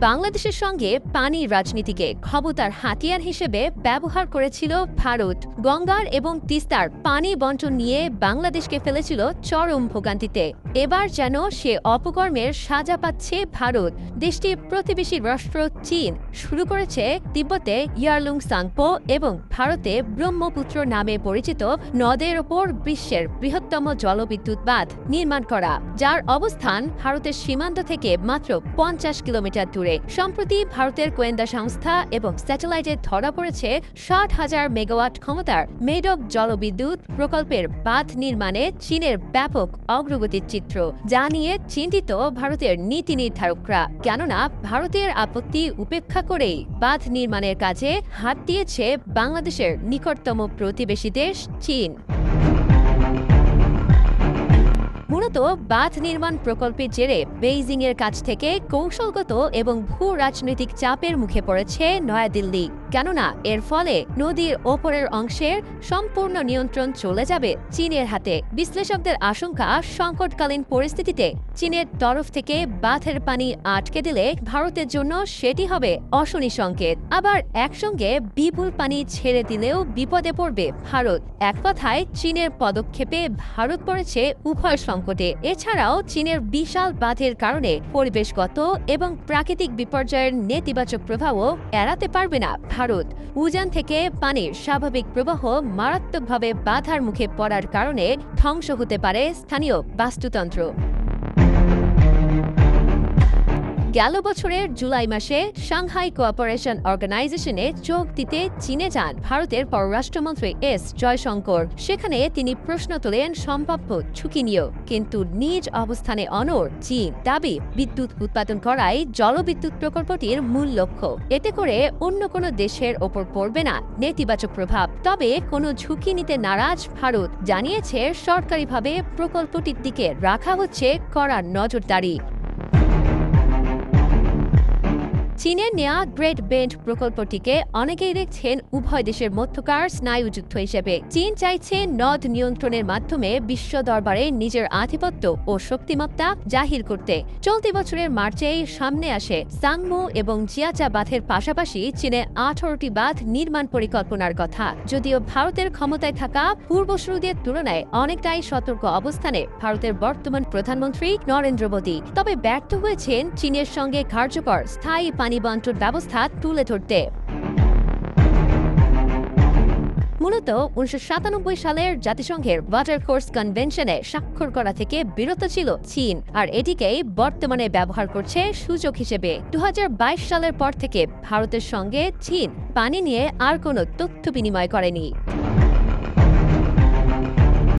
বাংলাদেশের সঙ্গে পানি রাজনীতিকে ক্ষমতার হাতিয়ার হিসেবে ব্যবহার করেছিল ভারত। গঙ্গার এবং তিস্তার পানি বণ্টন নিয়ে বাংলাদেশকে ফেলেছিল চরম ভোগান্তিতে। এবার যেন সে অপকর্মের সাজা পাচ্ছে ভারত। দেশটির প্রতিবেশী রাষ্ট্র চীন শুরু করেছে তিব্বতে ইয়ারলুং সাংপো এবং ভারতে ব্রহ্মপুত্র নামে পরিচিত নদের ওপর বিশ্বের বৃহত্তম জলবিদ্যুৎ বাঁধ নির্মাণ করা, যার অবস্থান ভারতের সীমান্ত থেকে মাত্র 50 কিলোমিটার দূরে। সম্প্রতি ভারতের গোয়েন্দা সংস্থা এবং স্যাটেলাইটে ধরা পড়েছে 60,000 মেগাওয়াট ক্ষমতার মেডক জলবিদ্যুৎ প্রকল্পের বাঁধ নির্মাণে চীনের ব্যাপক অগ্রগতির চিত্র, যা নিয়ে চিন্তিত ভারতের নীতি নির্ধারকরা। কেননা ভারতের আপত্তি উপেক্ষা করেই বাঁধ নির্মাণের কাজে হাত দিয়েছে বাংলাদেশের নিকটতম প্রতিবেশী দেশ চীন। মূলত বাঁধ নির্মাণ প্রকল্পের জেরে বেইজিংয়ের কাছ থেকে কৌশলগত এবং ভূ রাজনৈতিক চাপের মুখে পড়েছে নয়াদিল্লি। কেননা এর ফলে নদীর ওপরের অংশের সম্পূর্ণ নিয়ন্ত্রণ চলে যাবে চীনের হাতে। বিশ্লেষকদের আশঙ্কা, সংকটকালীন পরিস্থিতিতে চীনের তরফ থেকে বাঁধের পানি আটকে দিলে ভারতের জন্য সেটি হবে অশনি সংকেত। আবার একসঙ্গে বিপুল পানি ছেড়ে দিলেও বিপদে পড়বে ভারত। এক কথায় চীনের পদক্ষেপে ভারত পড়েছে উভয় সংকটে। এছাড়াও চীনের বিশাল বাঁধের কারণে পরিবেশগত এবং প্রাকৃতিক বিপর্যয়ের নেতিবাচক প্রভাবও এড়াতে পারবে না ভারত। উজান থেকে পানির স্বাভাবিক প্রবাহ মারাত্মকভাবে বাধার মুখে পড়ার কারণে ধ্বংস হতে পারে স্থানীয় বাস্তুতন্ত্র। গেল বছরের জুলাই মাসে সাংহাই কোঅপারেশন অর্গানাইজেশনে যোগ দিতে চীনে যান ভারতের পররাষ্ট্রমন্ত্রী এস জয়শঙ্কর। সেখানে তিনি প্রশ্ন তোলেন সম্ভাব্য ঝুঁকি নিয়েও, কিন্তু নিজ অবস্থানে অনড় চীন। দাবি, বিদ্যুৎ উৎপাদন করাই জলবিদ্যুৎ প্রকল্পটির মূল লক্ষ্য। এতে করে অন্য কোনো দেশের ওপর পড়বে না নেতিবাচক প্রভাব। তবে কোনো ঝুঁকি নিতে নারাজ ভারত জানিয়েছে সরকারিভাবে প্রকল্পটির দিকে রাখা হচ্ছে কড়া নজরদারি। চীনের নেয়া গ্রেট বেন্ড প্রকল্পটিকে অনেকেই দেখছেন উভয় দেশের মধ্যকার স্নায়ুযুদ্ধ হিসেবে। চীন চাইছে নদ নিয়ন্ত্রণের মাধ্যমে বিশ্ব দরবারে নিজের আধিপত্য ও শক্তিমত্তা জাহির করতে। চলতি বছরের মার্চেই সামনে আসে সাংমু এবং জিয়াচা বাঁধের পাশাপাশি চীনে 18টি বাঁধ নির্মাণ পরিকল্পনার কথা। যদিও ভারতের ক্ষমতায় থাকা পূর্বসূরিদের তুলনায় অনেকটাই সতর্ক অবস্থানে ভারতের বর্তমান প্রধানমন্ত্রী নরেন্দ্র মোদী, তবে ব্যর্থ হয়েছেন চীনের সঙ্গে কার্যকর স্থায়ী পানি বণ্টন ব্যবস্থা তুলে ধরতে। মূলত 1997 সালের জাতিসংঘের ওয়াটার কোর্স কনভেনশনে স্বাক্ষর করা থেকে বিরত ছিল চীন, আর এটিকেই বর্তমানে ব্যবহার করছে সুযোগ হিসেবে। 2022 সালের পর থেকে ভারতের সঙ্গে চীন পানি নিয়ে আর কোনো তথ্য বিনিময় করেনি।